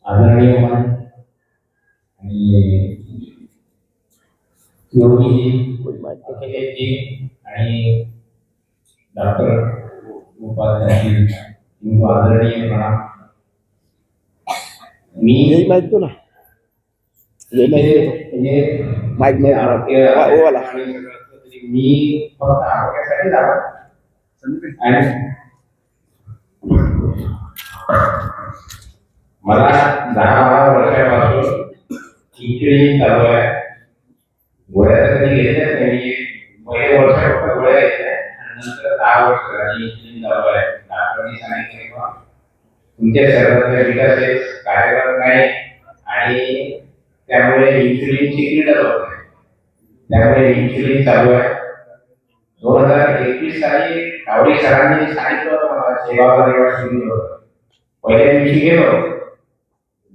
आदरणीय मान आणि योगीजी अखिलेशजी आणि डॉक्टर उपाध्यायजी इनको आदरणीय प्रणाम. मी माहिती ना माहित नाही आरोग्य वाला मी फक्त आरोग्यासाठी जातो आणि मला 10-12 वर्षापासून खिचडी चालू आहे. गोळ्या तर कधी घेतल्याच नाही. पहिले वर्ष फक्त गोळ्या घेतल्या आणि नंतर 10 वर्ष झाली इंसुलिन चालू आहे. डॉक्टरांनी सांगितले की तुमच्या शरीरातले विकास कार्यरत नाही आणि त्यामुळे इन्सुलिनची क्रिया होत नाही. त्यामुळे इन्सुलिन चालू आहे. 2021 साली कावडी सरांनी सांगितलं होतं मला सेवा परिवार सुरू होतं. पहिल्या दिवशी गेलो,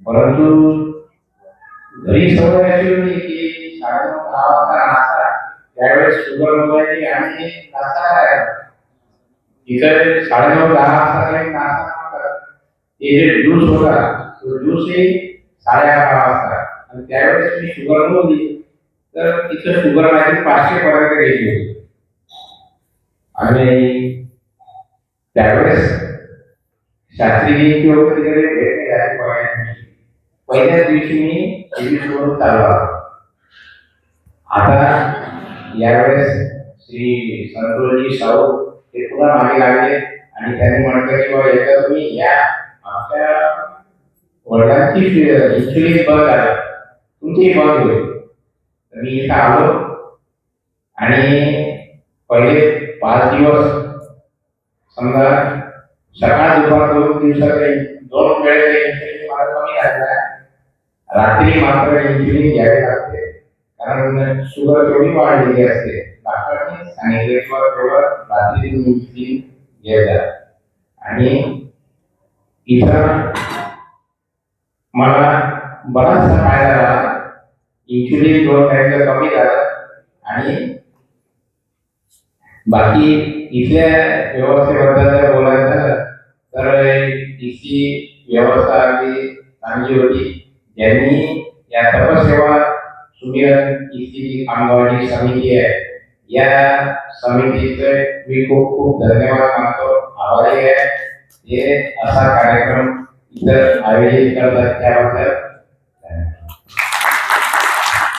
परंतु घरी सवय अशी होती की 9:30-10 वाजता नाश्ता, त्यावेळेस शुगर मोजायची आणि नाश्ता करायचा. तिथे 9:30-10 वाजता नाश्ता नव्हता. ते जे ज्यूस होता तो ज्यूसही 11:30 वाजता आणि त्यावेळेस मी शुगर मोजली तर तिथं शुगर माझी 500 पर्यंत गेली होती. आणि त्यावेळेस शास्त्रीजी वगैरे भेट झाली. पहिल्याच दिवशी मी सोडून चालू आलो. आता यावेळेस श्री संतोषजी साऊ ते पुन्हा मागे लागले आणि त्यांनी म्हटलं की बाबा एकदा तुम्ही या, आमच्या वडिलांची इन्सुलिन बंद आहे, तुमची बंद होईल. तर मी इथं आलो आणि पहिले 5 दिवस समजा सकाळ दुपार 2 दिवसाचे 2 वेळेचे इन्सुलिन मला कमी झालेला आहे. रात्री मात्र इन्सुलिन घ्यावे लागते कारण शुगर थोडी वाढलेली असते. डॉक्टरांनी सांगितले की थोडं रात्री इन्सुलिन घ्यायचा. आणि इथं मला बराचसा फायदा झाला. इन्सुलिन 2 टाइमचं कमी झालं आणि बाकी इथल्या व्यवस्थेबद्दल जर बोलायचं झालं तर इथली व्यवस्था अगदी चांगली होती. ज्यांनी या तपसेवा सुमिरन इथली कामगारांची समिती आहे, या समितीचे मी खूप खूप धन्यवाद मानतो, आभारी आहे. हे असा कार्यक्रम इथं आयोजित करतात त्याबद्दल